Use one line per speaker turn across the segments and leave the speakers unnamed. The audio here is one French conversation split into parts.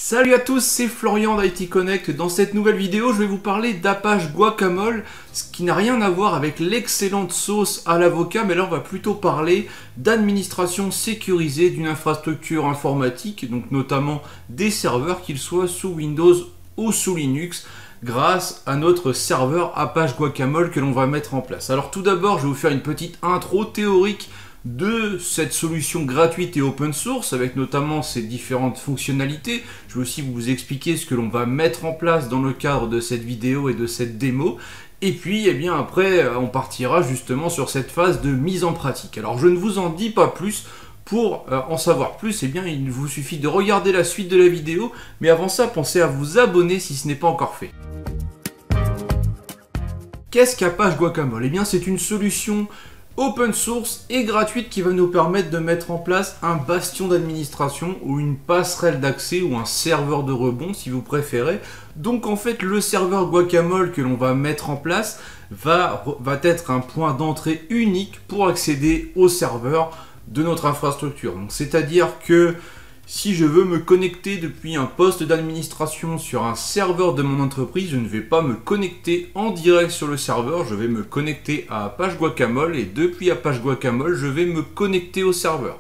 Salut à tous, c'est Florian d'IT Connect. Dans cette nouvelle vidéo, je vais vous parler d'Apache Guacamole, ce qui n'a rien à voir avec l'excellente sauce à l'avocat, mais là on va plutôt parler d'administration sécurisée d'une infrastructure informatique, donc notamment des serveurs, qu'ils soient sous Windows ou sous Linux, grâce à notre serveur Apache Guacamole que l'on va mettre en place. Alors tout d'abord, je vais vous faire une petite intro théorique de cette solution gratuite et open source avec notamment ses différentes fonctionnalités. Je vais aussi vous expliquer ce que l'on va mettre en place dans le cadre de cette vidéo et de cette démo. Et puis, après, on partira justement sur cette phase de mise en pratique. Alors, je ne vous en dis pas plus. Pour en savoir plus, il vous suffit de regarder la suite de la vidéo. Mais avant ça, pensez à vous abonner si ce n'est pas encore fait. Qu'est-ce qu'Apache Guacamole? C'est une solution open source et gratuite qui va nous permettre de mettre en place un bastion d'administration ou une passerelle d'accès ou un serveur de rebond si vous préférez. Donc en fait le serveur Guacamole que l'on va mettre en place va être un point d'entrée unique pour accéder au serveur de notre infrastructure. Donc c'est-à-dire que si je veux me connecter depuis un poste d'administration sur un serveur de mon entreprise, je ne vais pas me connecter en direct sur le serveur, je vais me connecter à Apache Guacamole et depuis Apache Guacamole, je vais me connecter au serveur.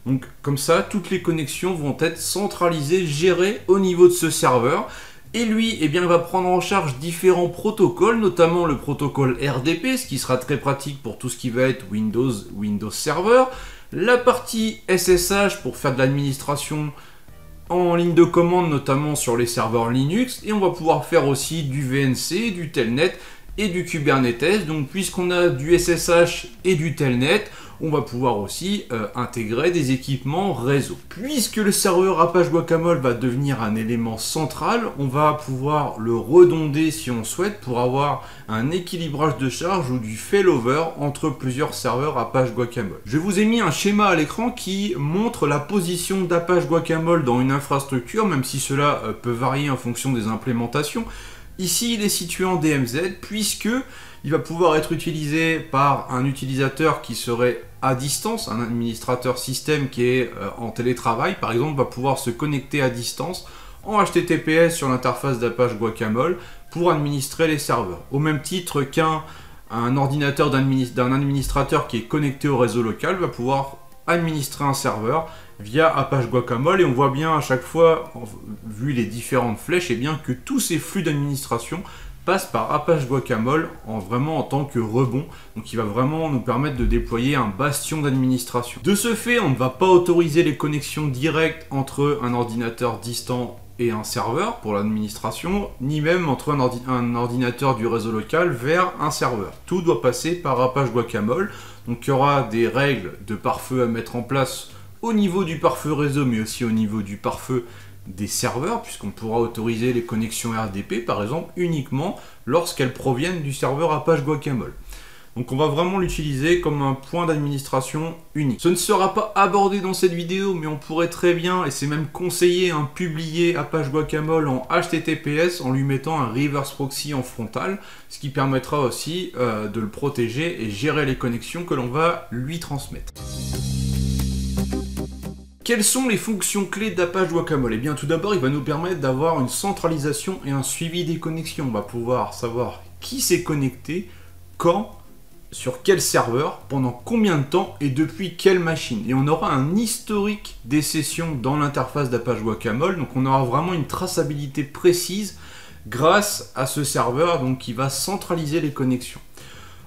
Donc comme ça, toutes les connexions vont être centralisées, gérées au niveau de ce serveur. Et lui, il va prendre en charge différents protocoles, notamment le protocole RDP, ce qui sera très pratique pour tout ce qui va être Windows Server. La partie SSH pour faire de l'administration en ligne de commande, notamment sur les serveurs Linux. Et on va pouvoir faire aussi du VNC, du Telnet et du Kubernetes. Donc puisqu'on a du SSH et du Telnet, on va pouvoir aussi intégrer des équipements réseau. Puisque le serveur Apache Guacamole va devenir un élément central, on va pouvoir le redonder si on souhaite pour avoir un équilibrage de charge ou du failover entre plusieurs serveurs Apache Guacamole. Je vous ai mis un schéma à l'écran qui montre la position d'Apache Guacamole dans une infrastructure, même si cela peut varier en fonction des implémentations. Ici, il est situé en DMZ puisque il va pouvoir être utilisé par un utilisateur qui serait à distance, un administrateur système qui est en télétravail, par exemple, va pouvoir se connecter à distance en HTTPS sur l'interface d'Apache Guacamole pour administrer les serveurs. Au même titre qu'un ordinateur d'un administrateur qui est connecté au réseau local va pouvoir administrer un serveur via Apache Guacamole et on voit bien à chaque fois, vu les différentes flèches, que tous ces flux d'administration passe par Apache Guacamole vraiment en tant que rebond. Donc il va vraiment nous permettre de déployer un bastion d'administration. De ce fait, on ne va pas autoriser les connexions directes entre un ordinateur distant et un serveur pour l'administration, ni même entre un ordinateur du réseau local vers un serveur. Tout doit passer par Apache Guacamole. Donc il y aura des règles de pare-feu à mettre en place au niveau du pare-feu réseau, mais aussi au niveau du pare-feu des serveurs, puisqu'on pourra autoriser les connexions RDP par exemple uniquement lorsqu'elles proviennent du serveur Apache Guacamole. Donc on va vraiment l'utiliser comme un point d'administration unique. Ce ne sera pas abordé dans cette vidéo, mais on pourrait très bien, et c'est même conseillé, publier Apache Guacamole en HTTPS en lui mettant un reverse proxy en frontal, ce qui permettra aussi de le protéger et gérer les connexions que l'on va lui transmettre. Quelles sont les fonctions clés d'Apache Guacamole? Tout d'abord, il va nous permettre d'avoir une centralisation et un suivi des connexions. On va pouvoir savoir qui s'est connecté, quand, sur quel serveur, pendant combien de temps et depuis quelle machine. Et on aura un historique des sessions dans l'interface d'Apache Guacamole. Donc on aura vraiment une traçabilité précise grâce à ce serveur qui va centraliser les connexions.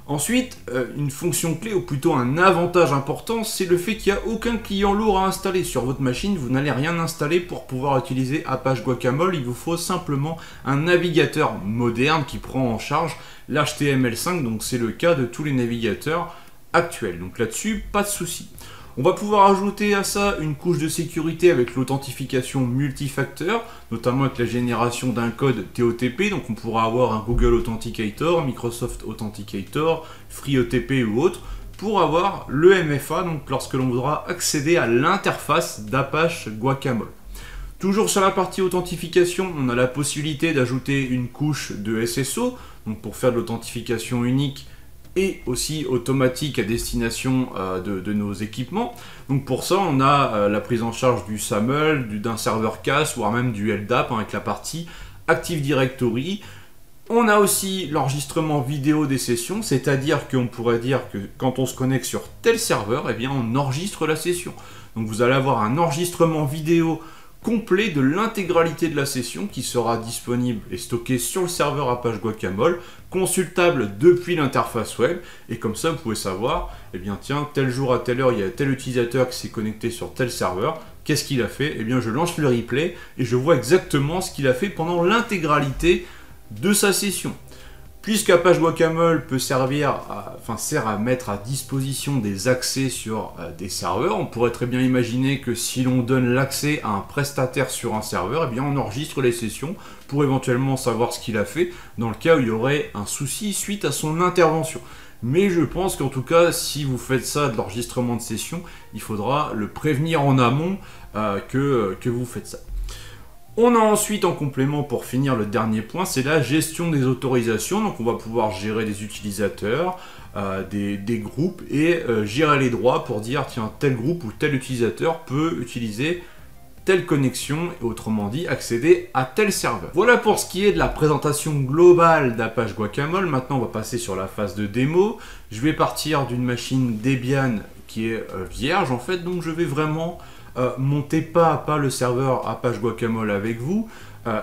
Ensuite, une fonction clé, ou plutôt un avantage important, c'est le fait qu'il n'y a aucun client lourd à installer sur votre machine. Vous n'allez rien installer pour pouvoir utiliser Apache Guacamole. Il vous faut simplement un navigateur moderne qui prend en charge l'HTML5. Donc c'est le cas de tous les navigateurs actuels. Donc là-dessus, pas de souci. On va pouvoir ajouter à ça une couche de sécurité avec l'authentification multifacteur, notamment avec la génération d'un code TOTP. Donc on pourra avoir un Google Authenticator, Microsoft Authenticator, FreeOTP ou autre, pour avoir le MFA, donc lorsque l'on voudra accéder à l'interface d'Apache Guacamole. Toujours sur la partie authentification, on a la possibilité d'ajouter une couche de SSO, donc pour faire de l'authentification unique et aussi automatique à destination de nos équipements. Donc pour ça, on a la prise en charge du SAML, d'un serveur CAS, voire même du LDAP avec la partie Active Directory. On a aussi l'enregistrement vidéo des sessions, c'est-à-dire qu'on pourrait dire que quand on se connecte sur tel serveur, eh bien on enregistre la session. Donc vous allez avoir un enregistrement vidéo complet de l'intégralité de la session qui sera disponible et stocké sur le serveur Apache Guacamole, consultable depuis l'interface web, et comme ça vous pouvez savoir, eh bien tiens, tel jour à telle heure, il y a tel utilisateur qui s'est connecté sur tel serveur, qu'est-ce qu'il a fait? Eh bien je lance le replay et je vois exactement ce qu'il a fait pendant l'intégralité de sa session. Puisque Apache Guacamole peut sert à mettre à disposition des accès sur des serveurs, on pourrait très bien imaginer que si l'on donne l'accès à un prestataire sur un serveur, eh bien on enregistre les sessions pour éventuellement savoir ce qu'il a fait dans le cas où il y aurait un souci suite à son intervention. Mais je pense qu'en tout cas, si vous faites ça de l'enregistrement de session, il faudra le prévenir en amont que vous faites ça. On a ensuite en complément, pour finir, le dernier point, c'est la gestion des autorisations. Donc on va pouvoir gérer des utilisateurs, des groupes et gérer les droits pour dire tiens, tel groupe ou tel utilisateur peut utiliser telle connexion, et autrement dit accéder à tel serveur. Voilà pour ce qui est de la présentation globale d'Apache Guacamole. Maintenant on va passer sur la phase de démo. Je vais partir d'une machine Debian qui est vierge en fait, donc je vais vraiment monter pas à pas le serveur Apache Guacamole avec vous.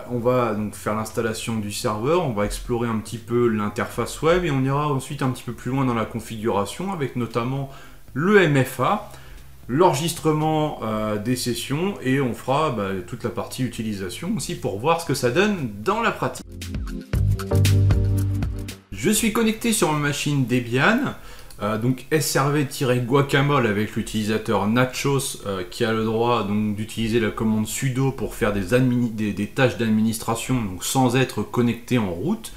On va donc faire l'installation du serveur, on va explorer un petit peu l'interface web et on ira ensuite un petit peu plus loin dans la configuration avec notamment le MFA, l'enregistrement des sessions et on fera toute la partie utilisation aussi pour voir ce que ça donne dans la pratique. Je suis connecté sur ma machine Debian. Donc srv-guacamole avec l'utilisateur Nachos qui a le droit d'utiliser la commande sudo pour faire des tâches d'administration sans être connecté en route.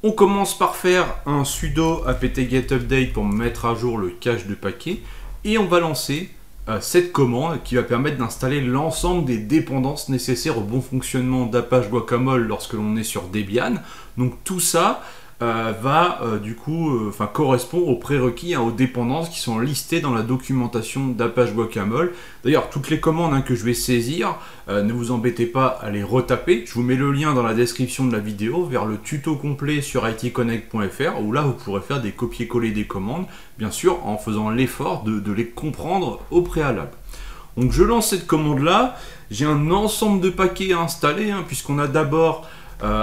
On commence par faire un sudo apt-get update pour mettre à jour le cache de paquets et on va lancer cette commande qui va permettre d'installer l'ensemble des dépendances nécessaires au bon fonctionnement d'Apache Guacamole lorsque l'on est sur Debian. Donc tout ça correspond aux prérequis, aux dépendances qui sont listées dans la documentation d'Apache Guacamole. D'ailleurs, toutes les commandes que je vais saisir, ne vous embêtez pas à les retaper. Je vous mets le lien dans la description de la vidéo vers le tuto complet sur itconnect.fr où là vous pourrez faire des copier-coller des commandes, bien sûr en faisant l'effort de les comprendre au préalable. Donc je lance cette commande là, j'ai un ensemble de paquets à installer puisqu'on a d'abord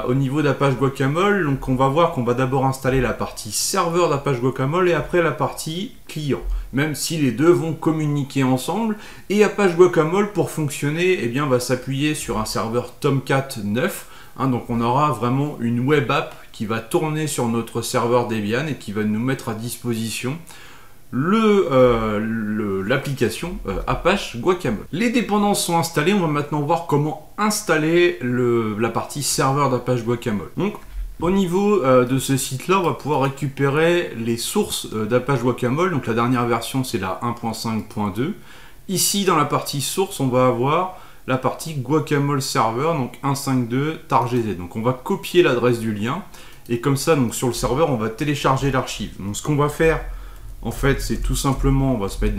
au niveau d'Apache Guacamole, donc on va voir qu'on va d'abord installer la partie serveur d'Apache Guacamole et après la partie client, même si les deux vont communiquer ensemble. Et Apache Guacamole, pour fonctionner, eh bien, va s'appuyer sur un serveur Tomcat 9. Donc on aura vraiment une web app qui va tourner sur notre serveur Debian et qui va nous mettre à disposition l'application Apache Guacamole. Les dépendances sont installées, on va maintenant voir comment installer la partie serveur d'Apache Guacamole. Donc au niveau de ce site là, on va pouvoir récupérer les sources d'Apache Guacamole. Donc la dernière version c'est la 1.5.2. Ici dans la partie source, on va avoir la partie Guacamole serveur, donc 1.5.2 tar.gz. Donc on va copier l'adresse du lien et comme ça donc sur le serveur on va télécharger l'archive. Donc ce qu'on va faire en fait, c'est tout simplement, on va se mettre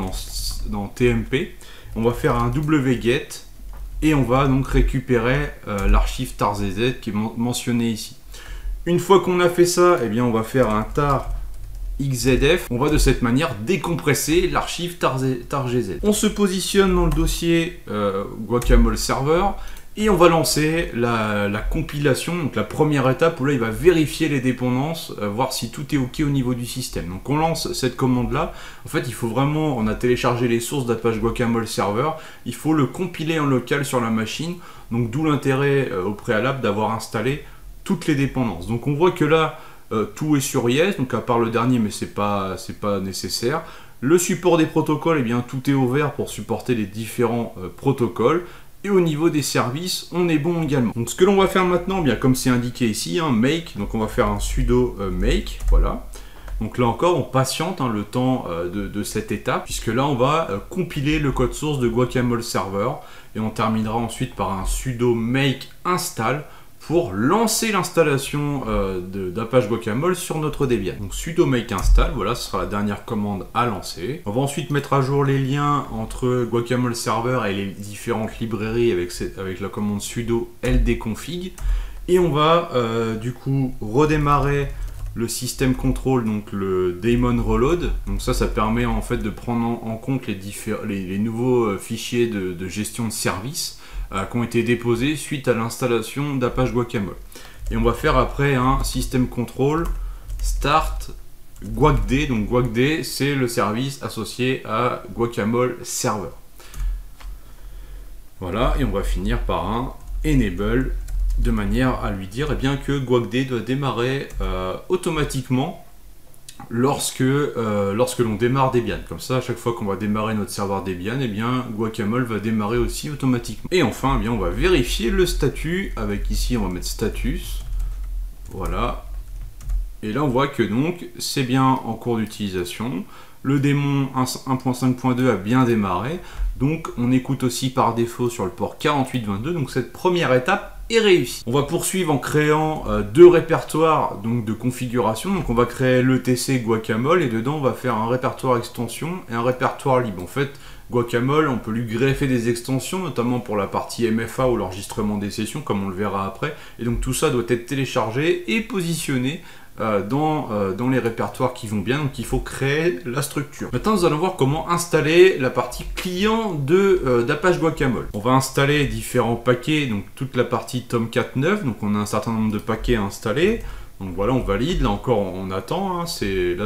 dans TMP, on va faire un wget et on va donc récupérer l'archive tar.gz qui est mentionné ici. Une fois qu'on a fait ça, eh bien, on va faire un tar xzf. On va de cette manière décompresser l'archive tar.gz. On se positionne dans le dossier Guacamole server et on va lancer la compilation, donc la première étape où là il va vérifier les dépendances, voir si tout est ok au niveau du système. Donc on lance cette commande là. En fait il faut vraiment, on a téléchargé les sources d'Apache Guacamole server, il faut le compiler en local sur la machine, donc d'où l'intérêt au préalable d'avoir installé toutes les dépendances. Donc on voit que là tout est sur Yes, donc à part le dernier mais c'est pas nécessaire. Le support des protocoles, eh bien tout est ouvert pour supporter les différents protocoles. Et au niveau des services, on est bon également. Donc ce que l'on va faire maintenant, bien comme c'est indiqué ici, make, donc on va faire un sudo make, voilà. Donc là encore, on patiente le temps de cette étape, puisque là on va compiler le code source de Guacamole server, et on terminera ensuite par un sudo make install pour lancer l'installation d'Apache Guacamole sur notre Debian. Donc sudo make install, voilà, ce sera la dernière commande à lancer. On va ensuite mettre à jour les liens entre Guacamole Server et les différentes librairies avec la commande sudo ldconfig. Et on va du coup redémarrer le système control, donc le daemon reload. Donc ça permet en fait de prendre en compte les nouveaux fichiers de gestion de service qui ont été déposés suite à l'installation d'Apache Guacamole. Et on va faire après un système control start guacd. Donc guacd, c'est le service associé à Guacamole Server. Voilà, et on va finir par un enable de manière à lui dire que guacd doit démarrer automatiquement lorsque l'on démarre Debian. Comme ça, à chaque fois qu'on va démarrer notre serveur Debian, Guacamole va démarrer aussi automatiquement. Et enfin, on va vérifier le statut avec ici, on va mettre status. Voilà. Et là, on voit que donc c'est bien en cours d'utilisation. Le démon 1.5.2 a bien démarré. Donc, on écoute aussi par défaut sur le port 4822. Donc, cette première étape est réussie. On va poursuivre en créant deux répertoires donc, de configuration. Donc on va créer l'ETC Guacamole et dedans on va faire un répertoire extension et un répertoire libre. En fait, Guacamole, on peut lui greffer des extensions, notamment pour la partie MFA ou l'enregistrement des sessions, comme on le verra après. Et donc tout ça doit être téléchargé et positionné dans les répertoires qui vont bien, donc il faut créer la structure. Maintenant nous allons voir comment installer la partie client d'Apache Guacamole. On va installer différents paquets, donc toute la partie Tomcat 9, donc on a un certain nombre de paquets à installer. Donc voilà, on valide, là encore on attend, là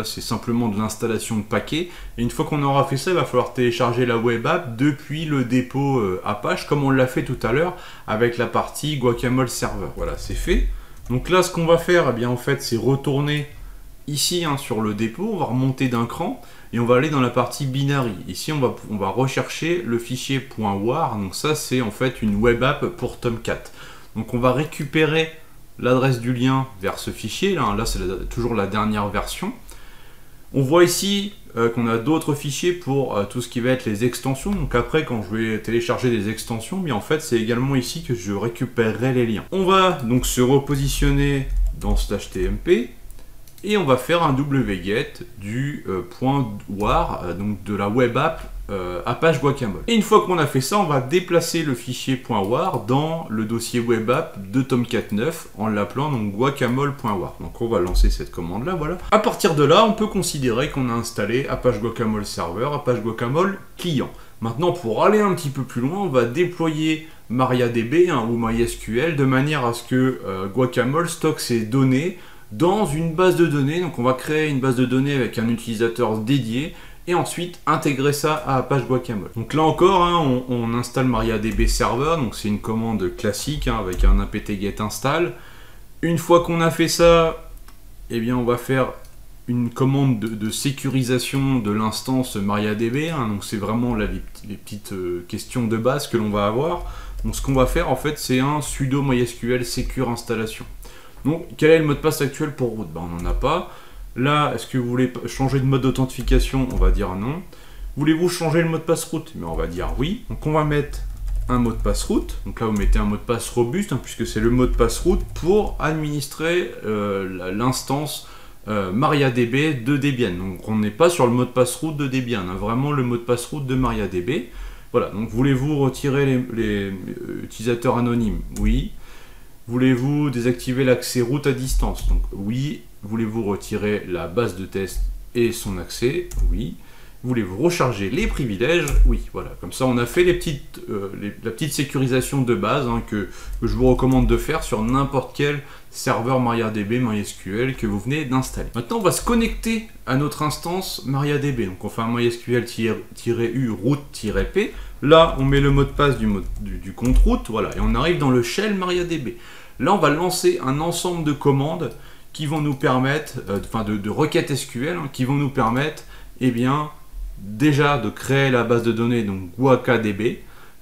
c'est simplement de l'installation de paquets. Et une fois qu'on aura fait ça, il va falloir télécharger la web app depuis le dépôt Apache, comme on l'a fait tout à l'heure avec la partie Guacamole Server. Voilà, c'est fait. Donc là, ce qu'on va faire, en fait, c'est retourner ici sur le dépôt, on va remonter d'un cran et on va aller dans la partie binary. Ici, on va rechercher le fichier .war. Donc ça, c'est en fait une web app pour Tomcat. Donc on va récupérer l'adresse du lien vers ce fichier. Là c'est toujours la dernière version. On voit ici qu'on a d'autres fichiers pour tout ce qui va être les extensions. Donc après, quand je vais télécharger des extensions, en fait, c'est également ici que je récupérerai les liens. On va donc se repositionner dans cet HTMP et on va faire un wget du .war, donc de la web app Apache Guacamole. Et une fois qu'on a fait ça, on va déplacer le fichier .war dans le dossier web app de Tomcat 9 en l'appelant donc guacamole.war. Donc on va lancer cette commande là, voilà. À partir de là, on peut considérer qu'on a installé Apache Guacamole Server, Apache Guacamole client. Maintenant, pour aller un petit peu plus loin, on va déployer MariaDB ou MySQL de manière à ce que Guacamole stocke ses données dans une base de données. Donc on va créer une base de données avec un utilisateur dédié et ensuite intégrer ça à Apache Guacamole. Donc là encore, on installe MariaDB Server, donc c'est une commande classique avec un apt-get install. Une fois qu'on a fait ça, on va faire une commande de sécurisation de l'instance MariaDB. Donc c'est vraiment là, les petites questions de base que l'on va avoir. Donc ce qu'on va faire en fait, c'est un sudo mysql secure installation. Donc quel est le mot de passe actuel pour root? On n'en a pas. Là, est-ce que vous voulez changer de mode d'authentification? On va dire non. Voulez-vous changer le mot de passe root? On va dire oui. Donc on va mettre un mot de passe root. Donc là, vous mettez un mot de passe robuste, puisque c'est le mot de passe root pour administrer l'instance MariaDB de Debian. Donc on n'est pas sur le mot de passe root de Debian, vraiment le mot de passe root de MariaDB. Voilà, donc voulez-vous retirer les utilisateurs anonymes? Oui. Voulez-vous désactiver l'accès root à distance? Donc oui. Voulez-vous retirer la base de test et son accès? Oui. Voulez-vous recharger les privilèges? Oui. Voilà, comme ça on a fait la petite sécurisation de base que je vous recommande de faire sur n'importe quel serveur MariaDB, MySQL que vous venez d'installer. Maintenant on va se connecter à notre instance MariaDB. Donc on fait un mysql-u root-p. Là on met le mot de passe du compte root, voilà, et on arrive dans le shell MariaDB. Là on va lancer un ensemble de commandes qui vont nous permettre, de requêtes SQL, qui vont nous permettre, déjà de créer la base de données, donc guacadb,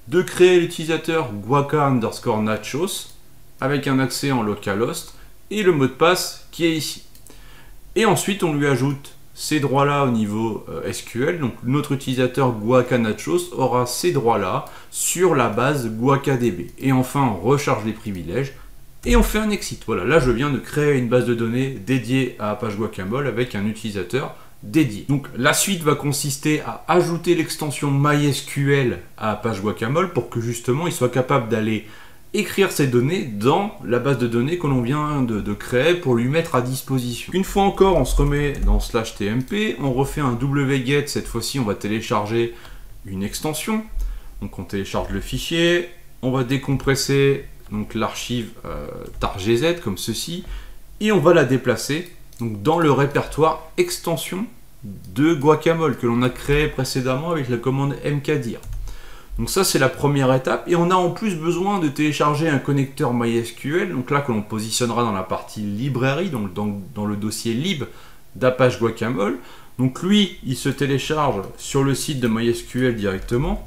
de créer l'utilisateur guaca_nachos, avec un accès en localhost, et le mot de passe qui est ici. Et ensuite, on lui ajoute ces droits-là au niveau SQL, donc notre utilisateur guaca_nachos aura ces droits-là sur la base guacadb. Et enfin, on recharge les privilèges, et on fait un exit. Voilà, là je viens de créer une base de données dédiée à Apache Guacamole avec un utilisateur dédié. Donc la suite va consister à ajouter l'extension MySQL à Apache Guacamole pour que justement il soit capable d'aller écrire ces données dans la base de données que l'on vient de créer pour lui mettre à disposition. Une fois encore, on se remet dans /tmp, on refait un wget, cette fois-ci on va télécharger une extension. Donc on télécharge le fichier, on va décompresser donc l'archive targz comme ceci, et on va la déplacer donc, dans le répertoire extension de Guacamole que l'on a créé précédemment avec la commande mkdir. Donc ça c'est la première étape, et on a en plus besoin de télécharger un connecteur MySQL, donc là que l'on positionnera dans la partie librairie, donc dans le dossier lib d'Apache Guacamole. Donc lui, il se télécharge sur le site de MySQL directement.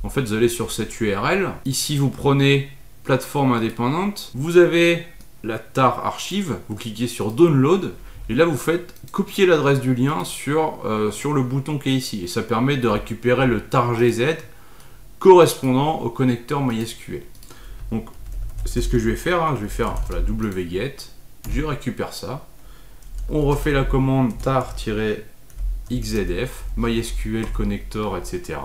En fait, vous allez sur cette URL. Ici, vous prenez plateforme indépendante. Vous avez la tar archive. Vous cliquez sur download. Et là, vous faites copier l'adresse du lien sur le bouton qui est ici. Et ça permet de récupérer le targz correspondant au connecteur MySQL. Donc, c'est ce que je vais faire. Je vais faire la wget. Je récupère ça. On refait la commande tar-xzf, MySQL connector, etc.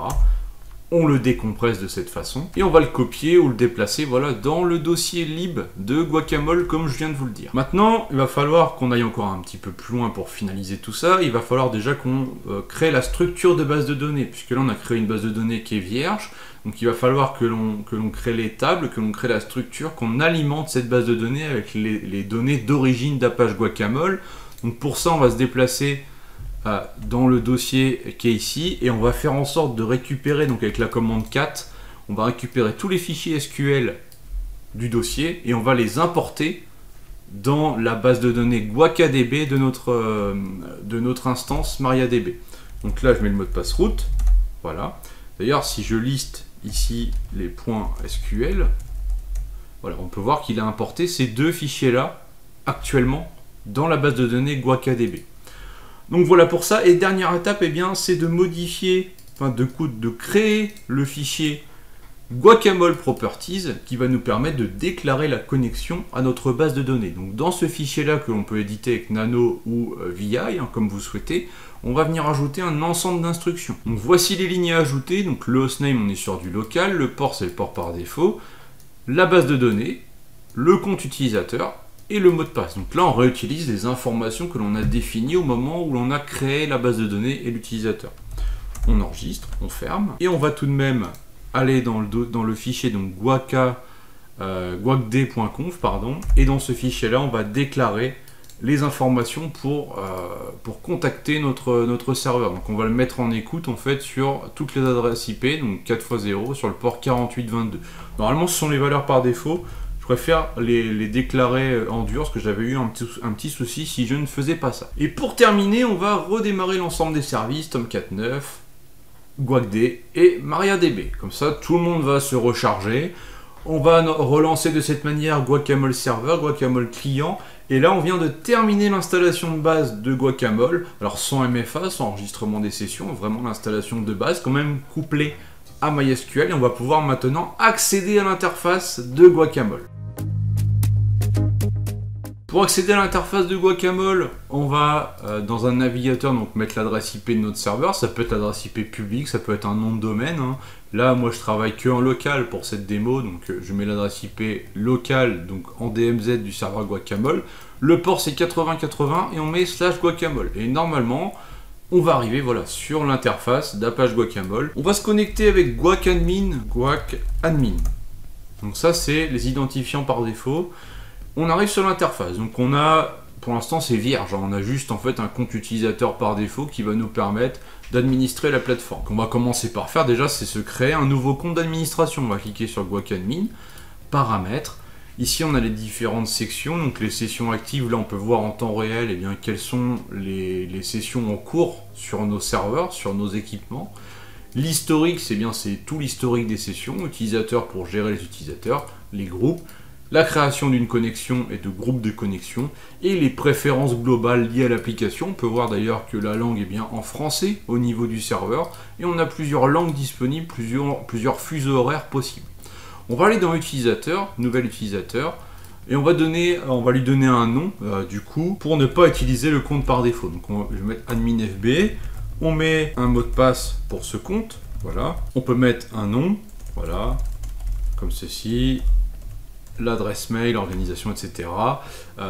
On le décompresse de cette façon et on va le copier ou le déplacer voilà, dans le dossier lib de Guacamole comme je viens de vous le dire. Maintenant, il va falloir qu'on aille encore un petit peu plus loin pour finaliser tout ça. Il va falloir déjà qu'on crée la structure de base de données, puisque là on a créé une base de données qui est vierge. Donc il va falloir que l'on crée les tables, que l'on crée la structure, qu'on alimente cette base de données avec les données d'origine d'Apache Guacamole. Donc pour ça, on va se déplacer dans le dossier qui est ici et on va faire en sorte de récupérer, donc avec la commande cat, on va récupérer tous les fichiers SQL du dossier et on va les importer dans la base de données guacadb de notre instance MariaDB. Donc là, je mets le mot de passe root. Voilà. D'ailleurs, si je liste ici les points SQL, voilà, on peut voir qu'il a importé ces deux fichiers-là actuellement dans la base de données guacadb. Donc voilà pour ça. Et dernière étape, eh bien, c'est de modifier, de créer le fichier Guacamole Properties qui va nous permettre de déclarer la connexion à notre base de données. Donc dans ce fichier-là que l'on peut éditer avec Nano ou VI, comme vous souhaitez, on va venir ajouter un ensemble d'instructions. Donc voici les lignes à ajouter. Donc le hostname, on est sur du local, le port, c'est le port par défaut, la base de données, le compte utilisateur et le mot de passe. Donc là, on réutilise les informations que l'on a définies au moment où l'on a créé la base de données et l'utilisateur. On enregistre, on ferme, et on va tout de même aller dans le fichier donc guacd.conf, et dans ce fichier-là, on va déclarer les informations pour contacter notre serveur. Donc on va le mettre en écoute en fait sur toutes les adresses IP, donc 4x0 sur le port 4822. Normalement, ce sont les valeurs par défaut. Je préfère les déclarer en dur parce que j'avais eu un petit souci si je ne faisais pas ça. Et pour terminer, on va redémarrer l'ensemble des services, Tomcat 9, guacd et MariaDB. Comme ça, tout le monde va se recharger. On va relancer de cette manière Guacamole Server, Guacamole Client. Et là, on vient de terminer l'installation de base de Guacamole. Alors sans MFA, sans enregistrement des sessions, vraiment l'installation de base, quand même couplée à MySQL. Et on va pouvoir maintenant accéder à l'interface de Guacamole. Pour accéder à l'interface de Guacamole, on va dans un navigateur donc mettre l'adresse IP de notre serveur. Ça peut être l'adresse IP publique, ça peut être un nom de domaine. Là, moi, je travaille que en local pour cette démo, donc je mets l'adresse IP locale, donc en DMZ du serveur Guacamole. Le port, c'est 8080 et on met /Guacamole. Et normalement, on va arriver voilà, sur l'interface d'Apache Guacamole. On va se connecter avec guacadmin. Donc ça, c'est les identifiants par défaut. On arrive sur l'interface, donc on a, pour l'instant c'est vierge, on a juste en fait un compte utilisateur par défaut qui va nous permettre d'administrer la plateforme. Donc on va commencer par faire déjà, c'est se créer un nouveau compte d'administration. On va cliquer sur guacadmin, paramètres. Ici on a les différentes sections, donc les sessions actives, là on peut voir en temps réel eh bien, quelles sont les sessions en cours sur nos serveurs, sur nos équipements. L'historique, c'est tout l'historique des sessions, utilisateurs pour gérer les utilisateurs, les groupes, la création d'une connexion et de groupes de connexion, et les préférences globales liées à l'application. On peut voir d'ailleurs que la langue est bien en français au niveau du serveur, et on a plusieurs langues disponibles, plusieurs fuseaux horaires possibles. On va aller dans utilisateur, nouvel utilisateur. Et on va lui donner un nom, du coup, pour ne pas utiliser le compte par défaut. Donc je vais mettre admin FB, on met un mot de passe pour ce compte, voilà. On peut mettre un nom, voilà, comme ceci, l'adresse mail, l'organisation, etc.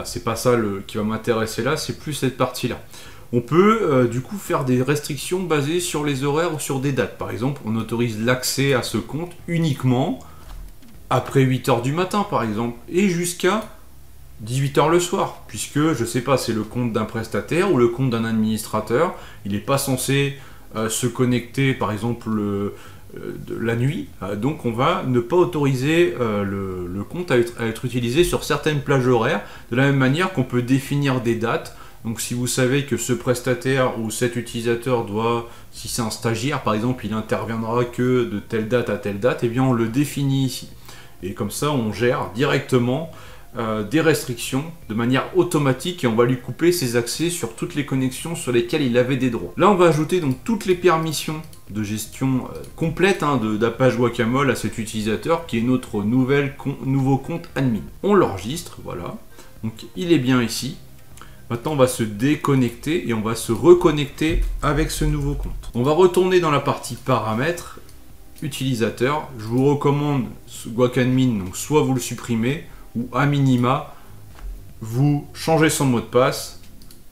C'est pas ça qui va m'intéresser là, c'est plus cette partie-là. On peut du coup faire des restrictions basées sur les horaires ou sur des dates. Par exemple, on autorise l'accès à ce compte uniquement après 8 h du matin, par exemple, et jusqu'à 18 h le soir, puisque, je sais pas, c'est le compte d'un prestataire ou le compte d'un administrateur. Il n'est pas censé se connecter, par exemple, la nuit. Donc, on va ne pas autoriser le compte à être utilisé sur certaines plages horaires, de la même manière qu'on peut définir des dates. Donc si vous savez que ce prestataire ou cet utilisateur doit, si c'est un stagiaire par exemple, il interviendra que de telle date à telle date, et bien on le définit ici. Et comme ça on gère directement des restrictions de manière automatique et on va lui couper ses accès sur toutes les connexions sur lesquelles il avait des droits. Là on va ajouter donc toutes les permissions de gestion complète d'Apache Guacamole à cet utilisateur qui est notre nouveau compte admin. On l'enregistre, voilà. Donc il est bien ici. Maintenant, on va se déconnecter et on va se reconnecter avec ce nouveau compte. On va retourner dans la partie paramètres, utilisateur. Je vous recommande Guacadmin, donc soit vous le supprimez, ou à minima, vous changez son mot de passe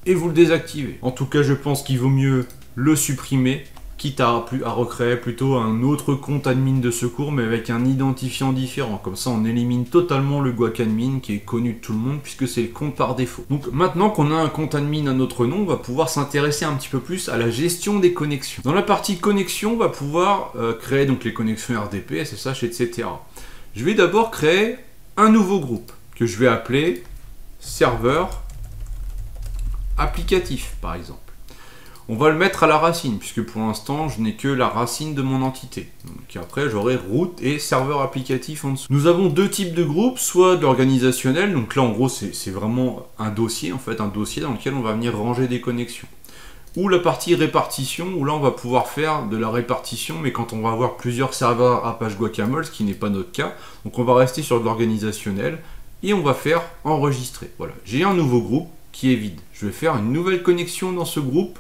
et vous le désactivez. En tout cas, je pense qu'il vaut mieux le supprimer, quitte à recréer plutôt un autre compte admin de secours, mais avec un identifiant différent. Comme ça, on élimine totalement le Guacadmin qui est connu de tout le monde, puisque c'est le compte par défaut. Donc maintenant qu'on a un compte admin à notre nom, on va pouvoir s'intéresser un petit peu plus à la gestion des connexions. Dans la partie connexion, on va pouvoir créer donc les connexions RDP, SSH, etc. Je vais d'abord créer un nouveau groupe, que je vais appeler serveur applicatif, par exemple. On va le mettre à la racine, puisque pour l'instant, je n'ai que la racine de mon entité. Donc après, j'aurai root et serveur applicatif en dessous. Nous avons deux types de groupes, soit de l'organisationnel, donc là, en gros, c'est vraiment un dossier, en fait, un dossier dans lequel on va venir ranger des connexions. Ou la partie répartition, où là, on va pouvoir faire de la répartition, mais quand on va avoir plusieurs serveurs Apache Guacamole, ce qui n'est pas notre cas. Donc on va rester sur de l'organisationnel, et on va faire enregistrer. Voilà, j'ai un nouveau groupe qui est vide. Je vais faire une nouvelle connexion dans ce groupe.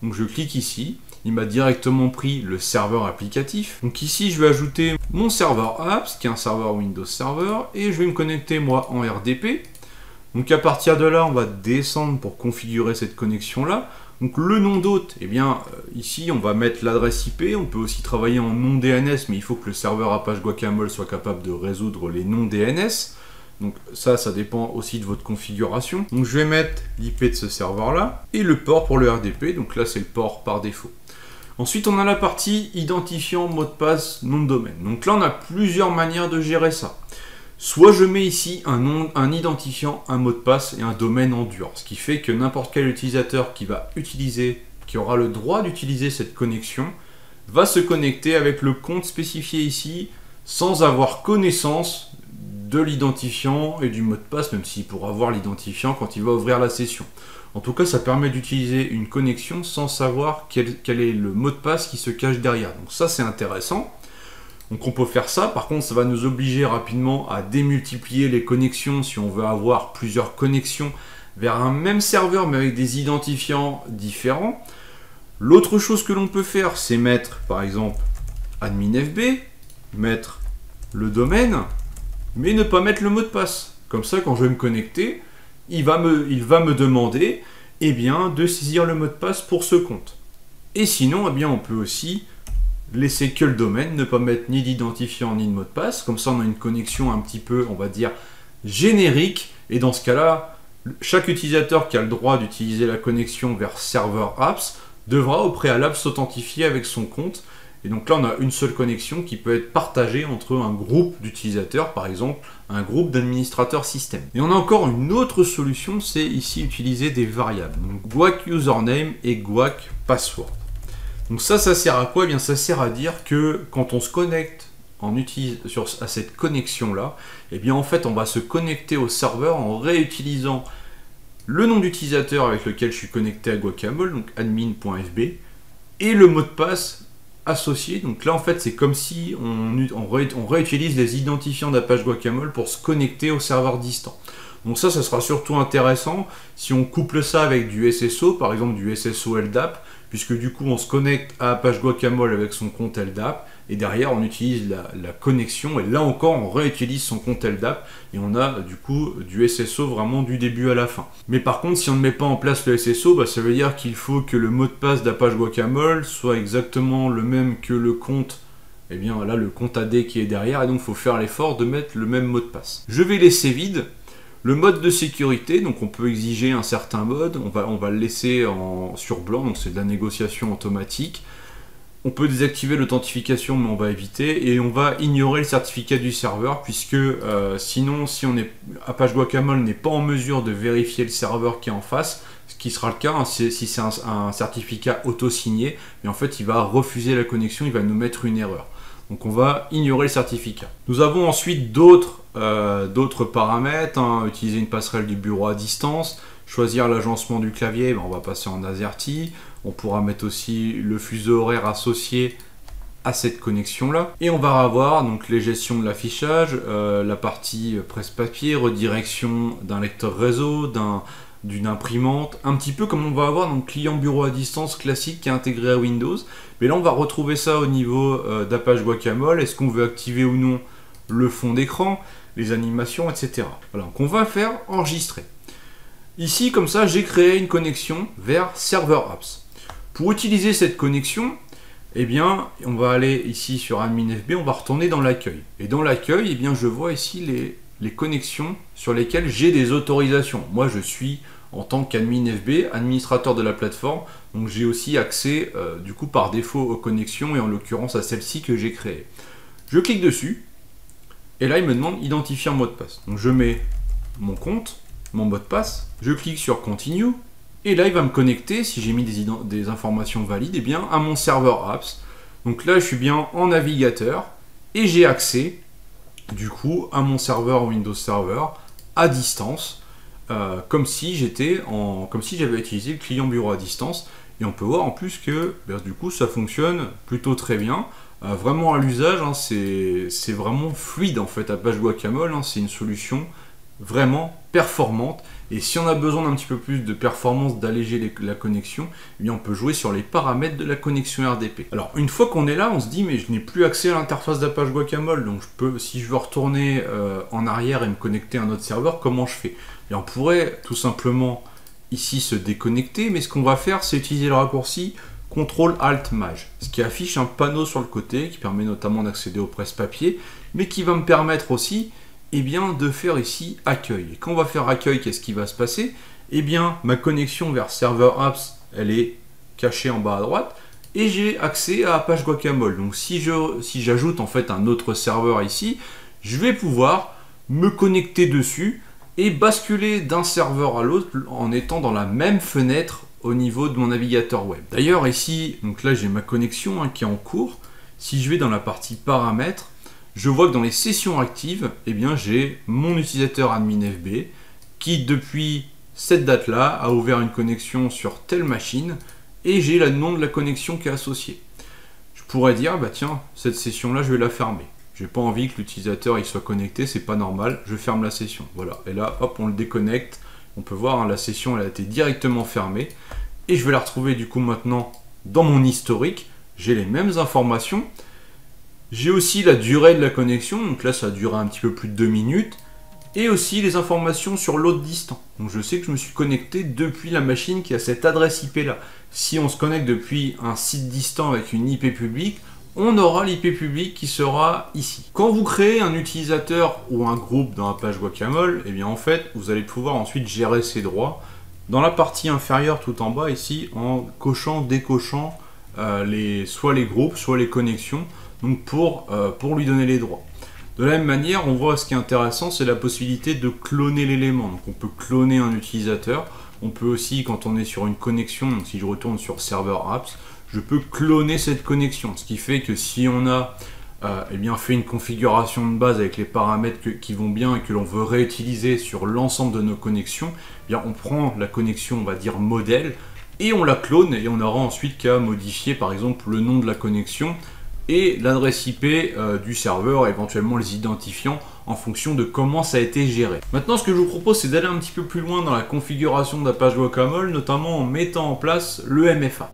Donc je clique ici, il m'a directement pris le serveur applicatif. Donc ici je vais ajouter mon serveur apps, qui est un serveur Windows Server, et je vais me connecter moi en RDP. Donc à partir de là, on va descendre pour configurer cette connexion là. Donc le nom d'hôte, eh bien ici on va mettre l'adresse IP, on peut aussi travailler en nom DNS, mais il faut que le serveur Apache Guacamole soit capable de résoudre les noms DNS. Donc ça dépend aussi de votre configuration. Donc je vais mettre l'IP de ce serveur-là et le port pour le RDP. Donc là, c'est le port par défaut. Ensuite, on a la partie identifiant, mot de passe, nom de domaine. Donc là, on a plusieurs manières de gérer ça. Soit je mets ici un identifiant, un mot de passe et un domaine en dur. Ce qui fait que n'importe quel utilisateur qui aura le droit d'utiliser cette connexion, va se connecter avec le compte spécifié ici sans avoir connaissance de l'identifiant et du mot de passe, même s'il pourra voir l'identifiant quand il va ouvrir la session. En tout cas, ça permet d'utiliser une connexion sans savoir quel est le mot de passe qui se cache derrière. Donc ça, c'est intéressant. Donc on peut faire ça. Par contre, ça va nous obliger rapidement à démultiplier les connexions si on veut avoir plusieurs connexions vers un même serveur, mais avec des identifiants différents. L'autre chose que l'on peut faire, c'est mettre, par exemple, admin FB, mettre le domaine, mais ne pas mettre le mot de passe. Comme ça, quand je vais me connecter, il va me demander eh bien, de saisir le mot de passe pour ce compte. Et sinon, eh bien, on peut aussi laisser que le domaine, ne pas mettre ni d'identifiant ni de mot de passe. Comme ça, on a une connexion un petit peu, on va dire, générique. Et dans ce cas-là, chaque utilisateur qui a le droit d'utiliser la connexion vers serveur apps devra au préalable s'authentifier avec son compte. Et donc là, on a une seule connexion qui peut être partagée entre un groupe d'utilisateurs, par exemple, un groupe d'administrateurs système. Et on a encore une autre solution, c'est ici utiliser des variables. Donc guac username et guac password. Donc ça sert à quoi? Eh bien, ça sert à dire que quand on se connecte à cette connexion-là, eh bien, en fait, on va se connecter au serveur en réutilisant le nom d'utilisateur avec lequel je suis connecté à Guacamole, donc admin.fb, et le mot de passe associé. Donc là en fait c'est comme si on réutilise les identifiants d'Apache Guacamole pour se connecter au serveur distant. Donc ça sera surtout intéressant si on couple ça avec du SSO, par exemple du SSO LDAP, puisque du coup on se connecte à Apache Guacamole avec son compte LDAP, et derrière on utilise la connexion, et là encore on réutilise son compte LDAP, et on a du coup du SSO vraiment du début à la fin. Mais par contre si on ne met pas en place le SSO, bah, ça veut dire qu'il faut que le mot de passe d'Apache Guacamole soit exactement le même que le compte, et bien là le compte AD qui est derrière, et donc il faut faire l'effort de mettre le même mot de passe. Je vais laisser vide. Le mode de sécurité, donc on peut exiger un certain mode, on va le laisser sur blanc, donc c'est de la négociation automatique. On peut désactiver l'authentification, mais on va éviter, et on va ignorer le certificat du serveur, puisque sinon, si Apache Guacamole n'est pas en mesure de vérifier le serveur qui est en face, ce qui sera le cas hein, si c'est un certificat auto-signé, mais en fait il va refuser la connexion, il va nous mettre une erreur. Donc on va ignorer le certificat. Nous avons ensuite d'autres paramètres, hein, utiliser une passerelle du bureau à distance, choisir l'agencement du clavier, ben on va passer en AZERTY, on pourra mettre aussi le fuseau horaire associé à cette connexion là, et on va avoir donc les gestions de l'affichage, la partie presse-papier, redirection d'un lecteur réseau, d'une imprimante, un petit peu comme on va avoir dans le client bureau à distance classique qui est intégré à Windows. Mais là on va retrouver ça au niveau d'Apache Guacamole, est-ce qu'on veut activer ou non le fond d'écran, les animations, etc. Voilà, donc on va faire enregistrer. Ici comme ça j'ai créé une connexion vers Server Apps. Pour utiliser cette connexion, eh bien on va aller ici sur Admin FB, on va retourner dans l'accueil. Et dans l'accueil, eh bien je vois ici les connexions sur lesquelles j'ai des autorisations. Moi je suis en tant qu'admin FB, administrateur de la plateforme, donc j'ai aussi accès du coup par défaut aux connexions et en l'occurrence à celle-ci que j'ai créée. Je clique dessus et là il me demande identifier un mot de passe. Donc je mets mon compte, mon mot de passe, je clique sur Continue et là il va me connecter, si j'ai mis des informations valides, eh bien, à mon serveur apps. Donc là je suis bien en navigateur et j'ai accès du coup à mon serveur Windows Server à distance, comme si j'avais utilisé le client bureau à distance. Et on peut voir en plus que du coup ça fonctionne plutôt très bien, vraiment à l'usage, hein, c'est vraiment fluide en fait. Apache Guacamole, hein, c'est une solution vraiment performante, et si on a besoin d'un petit peu plus de performance, d'alléger la connexion, eh bien on peut jouer sur les paramètres de la connexion RDP. Alors une fois qu'on est là, on se dit mais je n'ai plus accès à l'interface d'Apache Guacamole, donc si je veux retourner en arrière et me connecter à un autre serveur, comment je fais? Et on pourrait tout simplement ici se déconnecter, mais ce qu'on va faire c'est utiliser le raccourci CTRL-ALT-MAJ, ce qui affiche un panneau sur le côté qui permet notamment d'accéder au presse-papier, mais qui va me permettre aussi bien, de faire ici accueil. Et quand on va faire accueil, qu'est-ce qui va se passer? Eh bien, ma connexion vers Server Apps, elle est cachée en bas à droite, et j'ai accès à Apache Guacamole. Donc si j'ajoute en fait un autre serveur ici, je vais pouvoir me connecter dessus et basculer d'un serveur à l'autre en étant dans la même fenêtre au niveau de mon navigateur web. D'ailleurs ici, donc là j'ai ma connexion qui est en cours. Si je vais dans la partie paramètres, je vois que dans les sessions actives, eh bien j'ai mon utilisateur admin FB qui depuis cette date-là a ouvert une connexion sur telle machine et j'ai le nom de la connexion qui est associée. Je pourrais dire, bah tiens, cette session-là, je vais la fermer. J'ai pas envie que l'utilisateur il soit connecté, c'est pas normal, je ferme la session. Voilà, et là, hop, on le déconnecte. On peut voir, hein, la session, elle a été directement fermée. Et je vais la retrouver du coup maintenant dans mon historique. J'ai les mêmes informations. J'ai aussi la durée de la connexion, donc là ça a duré un petit peu plus de 2 minutes, et aussi les informations sur l'autre distant. Donc je sais que je me suis connecté depuis la machine qui a cette adresse IP là. Si on se connecte depuis un site distant avec une IP publique, on aura l'IP publique qui sera ici. Quand vous créez un utilisateur ou un groupe dans Apache Guacamole, eh bien en fait vous allez pouvoir ensuite gérer ses droits dans la partie inférieure tout en bas ici, en cochant, décochant soit les groupes, soit les connexions, donc pour lui donner les droits. De la même manière, on voit ce qui est intéressant, c'est la possibilité de cloner l'élément. Donc on peut cloner un utilisateur, on peut aussi, quand on est sur une connexion, donc si je retourne sur Server Apps, je peux cloner cette connexion, ce qui fait que si on a fait une configuration de base avec les paramètres qui vont bien et que l'on veut réutiliser sur l'ensemble de nos connexions, eh bien on prend la connexion, on va dire modèle, et on la clone et on aura ensuite qu'à modifier par exemple le nom de la connexion et l'adresse IP du serveur, éventuellement les identifiants en fonction de comment ça a été géré. Maintenant, ce que je vous propose, c'est d'aller un petit peu plus loin dans la configuration d'Apache Guacamole, notamment en mettant en place le MFA.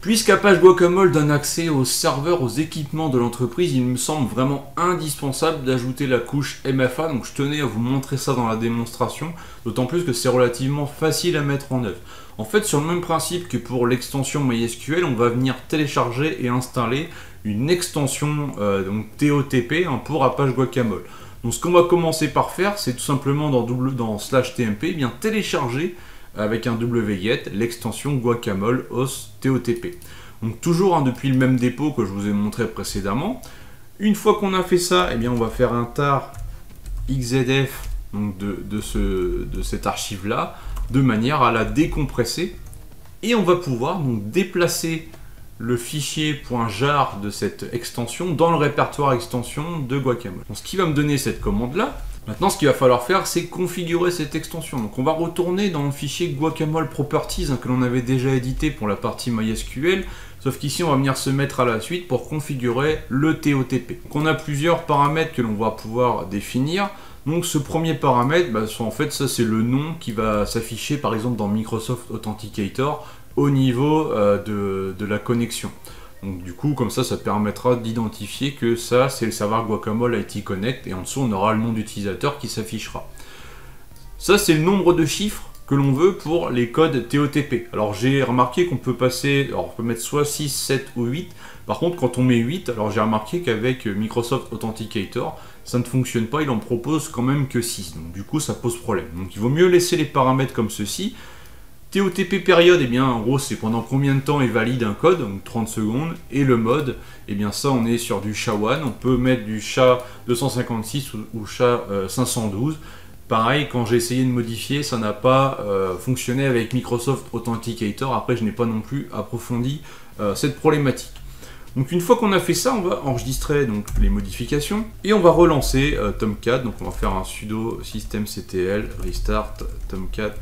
Puisqu'Apache Guacamole donne accès aux serveurs, aux équipements de l'entreprise, il me semble vraiment indispensable d'ajouter la couche MFA, donc je tenais à vous montrer ça dans la démonstration, d'autant plus que c'est relativement facile à mettre en œuvre. En fait, sur le même principe que pour l'extension MySQL, on va venir télécharger et installer une extension donc TOTP pour Apache Guacamole. Donc ce qu'on va commencer par faire, c'est tout simplement dans /tmp, bien télécharger avec un wget l'extension Guacamole host TOTP. Donc toujours depuis le même dépôt que je vous ai montré précédemment. Une fois qu'on a fait ça, eh bien on va faire un tar xzf donc de cette archive là, de manière à la décompresser, et on va pouvoir donc déplacer le fichier .jar de cette extension dans le répertoire extension de Guacamole. Donc, ce qui va me donner cette commande là. Maintenant, ce qu'il va falloir faire, c'est configurer cette extension. Donc, on va retourner dans le fichier Guacamole Properties que l'on avait déjà édité pour la partie MySQL. Sauf qu'ici, on va venir se mettre à la suite pour configurer le TOTP. Donc, on a plusieurs paramètres que l'on va pouvoir définir. Donc, ce premier paramètre, en fait, ça c'est le nom qui va s'afficher par exemple dans Microsoft Authenticator au niveau de la connexion. Donc du coup, comme ça permettra d'identifier que ça, c'est le serveur Guacamole IT Connect, et en dessous, on aura le nom d'utilisateur qui s'affichera. Ça, c'est le nombre de chiffres que l'on veut pour les codes TOTP. Alors j'ai remarqué qu'on peut passer, alors on peut mettre soit 6, 7 ou 8. Par contre, quand on met 8, alors j'ai remarqué qu'avec Microsoft Authenticator, ça ne fonctionne pas, il en propose quand même que 6. Donc du coup, ça pose problème. Donc il vaut mieux laisser les paramètres comme ceci. TOTP période, eh bien en gros c'est pendant combien de temps est valide un code, donc 30 secondes, et le mode, eh bien ça on est sur du SHA-1, on peut mettre du SHA-256 ou SHA-512. Pareil, quand j'ai essayé de modifier, ça n'a pas fonctionné avec Microsoft Authenticator. Après, je n'ai pas non plus approfondi cette problématique. Donc une fois qu'on a fait ça, on va enregistrer donc les modifications et on va relancer Tomcat. Donc on va faire un sudo systemctl restart tomcat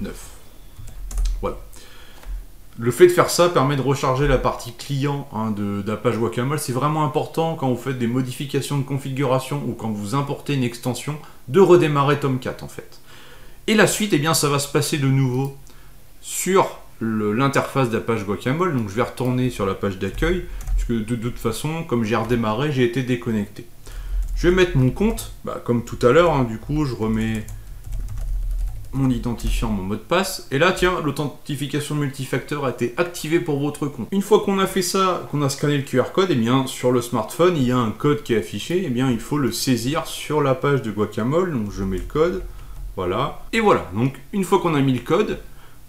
9. Voilà. Le fait de faire ça permet de recharger la partie client d'Apache Guacamole. C'est vraiment important quand vous faites des modifications de configuration ou quand vous importez une extension de redémarrer Tomcat en fait. Et la suite, eh bien, ça va se passer de nouveau sur l'interface d'Apache Guacamole. Donc je vais retourner sur la page d'accueil puisque de toute façon, comme j'ai redémarré, j'ai été déconnecté. Je vais mettre mon compte, comme tout à l'heure. Du coup, je remets mon identifiant, mon mot de passe, et là tiens, l'authentification multifacteur a été activée pour votre compte. Une fois qu'on a fait ça, qu'on a scanné le QR code, et bien sur le smartphone il y a un code qui est affiché, et bien il faut le saisir sur la page de Guacamole. Donc je mets le code, voilà, et voilà. Donc une fois qu'on a mis le code,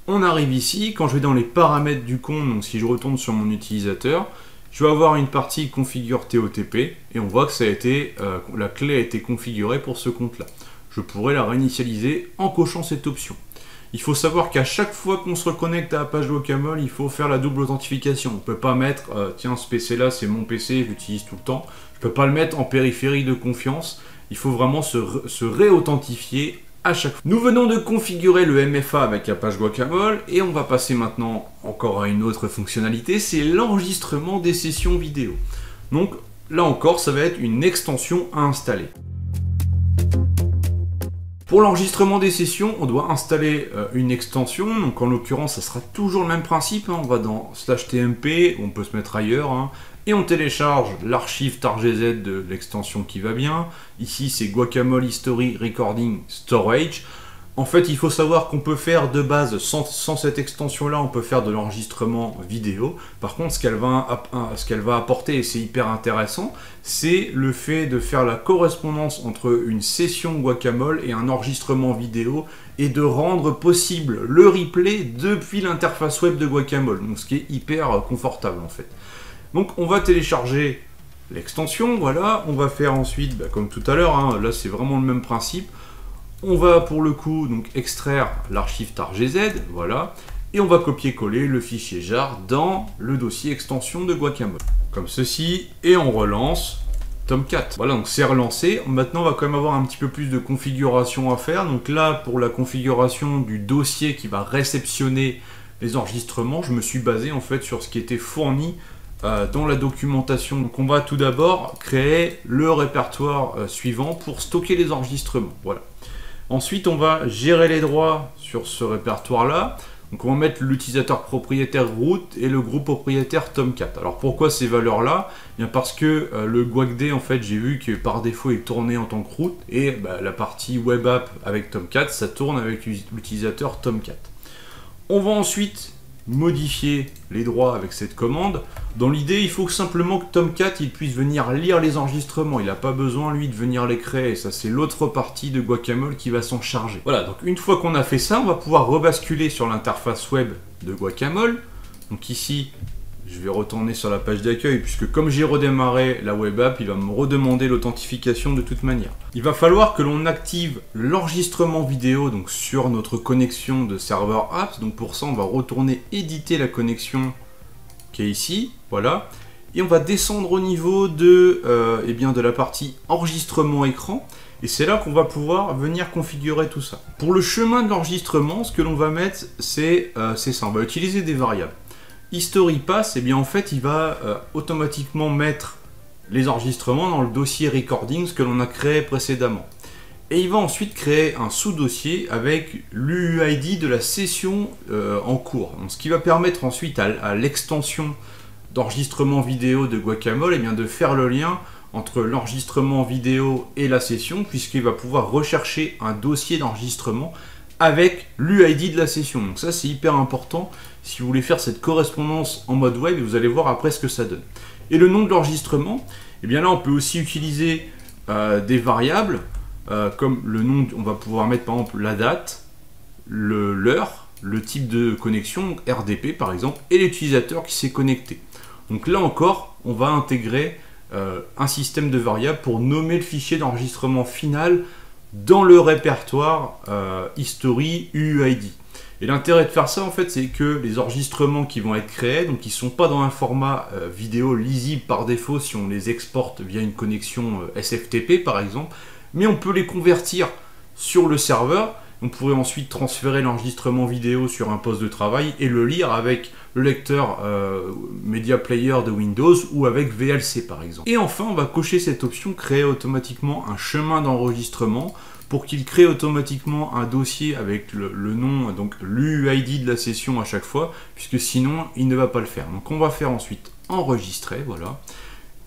on arrive ici. Quand je vais dans les paramètres du compte, donc si je retourne sur mon utilisateur, je vais avoir une partie configure TOTP, et on voit que ça a été la clé a été configurée pour ce compte là. Je pourrais la réinitialiser en cochant cette option. Il faut savoir qu'à chaque fois qu'on se reconnecte à Apache Guacamole, il faut faire la double authentification. On ne peut pas mettre tiens, ce PC là c'est mon PC, je l'utilise tout le temps. Je ne peux pas le mettre en périphérie de confiance. Il faut vraiment se réauthentifier à chaque fois. Nous venons de configurer le MFA avec Apache Guacamole et on va passer maintenant encore à une autre fonctionnalité, c'est l'enregistrement des sessions vidéo. Donc là encore, ça va être une extension à installer. Pour l'enregistrement des sessions, on doit installer une extension, donc en l'occurrence ça sera toujours le même principe, on va dans /tmp, on peut se mettre ailleurs, et on télécharge l'archive targz de l'extension qui va bien. Ici c'est Guacamole History Recording Storage. En fait, il faut savoir qu'on peut faire de base, sans cette extension-là, on peut faire de l'enregistrement vidéo. Par contre, ce qu'elle va apporter, et c'est hyper intéressant, c'est le fait de faire la correspondance entre une session Guacamole et un enregistrement vidéo, et de rendre possible le replay depuis l'interface web de Guacamole. Donc, ce qui est hyper confortable, en fait. Donc, on va télécharger l'extension, voilà. On va faire ensuite, comme tout à l'heure, là, c'est vraiment le même principe. On va pour le coup donc extraire l'archive targz, voilà, et on va copier-coller le fichier jar dans le dossier extension de Guacamole, comme ceci, et on relance Tomcat. Voilà, donc c'est relancé. Maintenant, on va quand même avoir un petit peu plus de configuration à faire. Donc là, pour la configuration du dossier qui va réceptionner les enregistrements, je me suis basé en fait sur ce qui était fourni dans la documentation. Donc on va tout d'abord créer le répertoire suivant pour stocker les enregistrements. Voilà. Ensuite, on va gérer les droits sur ce répertoire-là. Donc on va mettre l'utilisateur propriétaire root et le groupe propriétaire Tomcat. Alors pourquoi ces valeurs-là? Bien parce que le guacd, en fait, j'ai vu que par défaut il tournait en tant que root et la partie web app avec Tomcat, ça tourne avec l'utilisateur Tomcat. On va ensuite modifier les droits avec cette commande. Dans l'idée, il faut simplement que Tomcat il puisse venir lire les enregistrements. Il n'a pas besoin, lui, de venir les créer. Ça, c'est l'autre partie de Guacamole qui va s'en charger. Voilà, donc une fois qu'on a fait ça, on va pouvoir rebasculer sur l'interface web de Guacamole. Donc ici, je vais retourner sur la page d'accueil, puisque comme j'ai redémarré la web app, il va me redemander l'authentification de toute manière. Il va falloir que l'on active l'enregistrement vidéo donc sur notre connexion de serveur apps. Donc pour ça, on va retourner éditer la connexion qui est ici, voilà. Et on va descendre au niveau de, de la partie enregistrement écran. Et c'est là qu'on va pouvoir venir configurer tout ça. Pour le chemin de l'enregistrement, ce que l'on va mettre, c'est ça. On va utiliser des variables. History pass, et bien en fait, il va automatiquement mettre les enregistrements dans le dossier recordings que l'on a créé précédemment. Et il va ensuite créer un sous-dossier avec l'UUID de la session en cours. Donc, ce qui va permettre ensuite à l'extension d'enregistrement vidéo de Guacamole et bien de faire le lien entre l'enregistrement vidéo et la session, puisqu'il va pouvoir rechercher un dossier d'enregistrement avec l'UID de la session. Donc ça, c'est hyper important si vous voulez faire cette correspondance en mode web, et vous allez voir après ce que ça donne. Et le nom de l'enregistrement, et bien là, on peut aussi utiliser des variables, comme le nom, on va pouvoir mettre par exemple la date, l'heure, le type de connexion, RDP par exemple, et l'utilisateur qui s'est connecté. Donc là encore, on va intégrer un système de variables pour nommer le fichier d'enregistrement final dans le répertoire History UUID. Et l'intérêt de faire ça, en fait, c'est que les enregistrements qui vont être créés, donc ils ne sont pas dans un format vidéo lisible par défaut si on les exporte via une connexion SFTP par exemple, mais on peut les convertir sur le serveur. On pourrait ensuite transférer l'enregistrement vidéo sur un poste de travail et le lire avec le lecteur Media Player de Windows ou avec VLC par exemple. Et enfin, on va cocher cette option créer automatiquement un chemin d'enregistrement pour qu'il crée automatiquement un dossier avec le nom, donc l'UUID de la session à chaque fois, puisque sinon il ne va pas le faire. Donc on va faire ensuite enregistrer, voilà.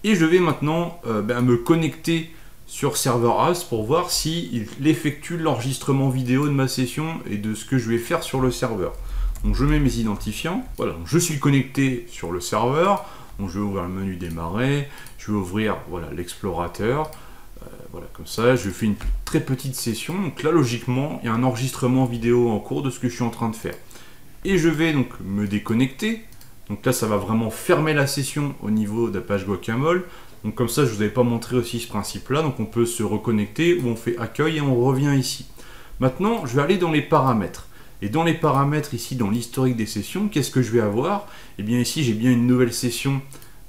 Et je vais maintenant me connecter sur serveur apps pour voir s'il effectue l'enregistrement vidéo de ma session et de ce que je vais faire sur le serveur. Donc je mets mes identifiants, voilà, donc je suis connecté sur le serveur, donc je vais ouvrir le menu démarrer, je vais ouvrir voilà, l'explorateur, voilà, comme ça, je fais une très petite session, donc là logiquement il y a un enregistrement vidéo en cours de ce que je suis en train de faire. Et je vais donc me déconnecter, donc là ça va vraiment fermer la session au niveau de la page Guacamole. Donc comme ça, je ne vous avais pas montré aussi ce principe-là. Donc on peut se reconnecter ou on fait accueil et on revient ici. Maintenant, je vais aller dans les paramètres. Et dans les paramètres, ici, dans l'historique des sessions, qu'est-ce que je vais avoir? Eh bien ici, j'ai bien une nouvelle session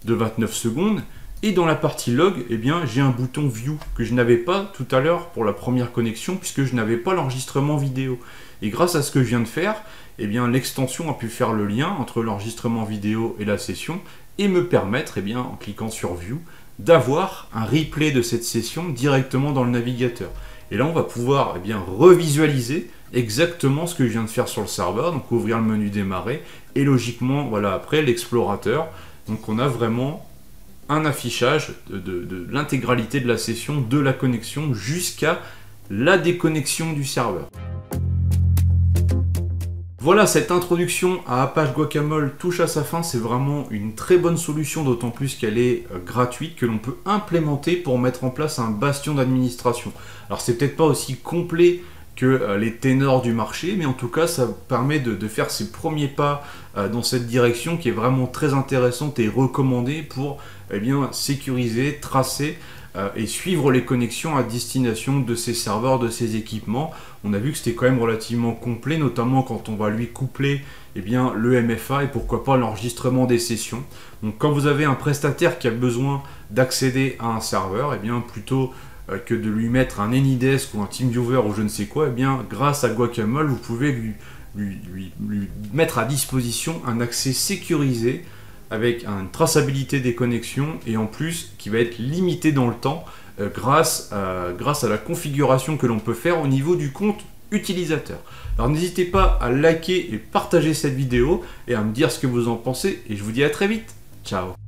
de 29 secondes. Et dans la partie log, eh bien, j'ai un bouton View que je n'avais pas tout à l'heure pour la première connexion puisque je n'avais pas l'enregistrement vidéo. Et grâce à ce que je viens de faire, eh bien, l'extension a pu faire le lien entre l'enregistrement vidéo et la session et me permettre, eh bien, en cliquant sur View, d'avoir un replay de cette session directement dans le navigateur. Et là, on va pouvoir revisualiser exactement ce que je viens de faire sur le serveur, donc ouvrir le menu démarrer, et logiquement, voilà, après l'explorateur. Donc on a vraiment un affichage de l'intégralité de la session, de la connexion, jusqu'à la déconnexion du serveur. Voilà, cette introduction à Apache Guacamole touche à sa fin. C'est vraiment une très bonne solution, d'autant plus qu'elle est gratuite, que l'on peut implémenter pour mettre en place un bastion d'administration. Alors c'est peut-être pas aussi complet que les ténors du marché, mais en tout cas ça permet de faire ses premiers pas dans cette direction qui est vraiment très intéressante et recommandée pour sécuriser, tracer et suivre les connexions à destination de ses serveurs, de ses équipements. On a vu que c'était quand même relativement complet, notamment quand on va lui coupler le MFA et pourquoi pas l'enregistrement des sessions. Donc quand vous avez un prestataire qui a besoin d'accéder à un serveur, plutôt que de lui mettre un AnyDesk ou un TeamViewer ou je ne sais quoi, grâce à Guacamole, vous pouvez lui mettre à disposition un accès sécurisé avec une traçabilité des connexions et en plus qui va être limité dans le temps grâce à la configuration que l'on peut faire au niveau du compte utilisateur. Alors n'hésitez pas à liker et partager cette vidéo et à me dire ce que vous en pensez et je vous dis à très vite. Ciao.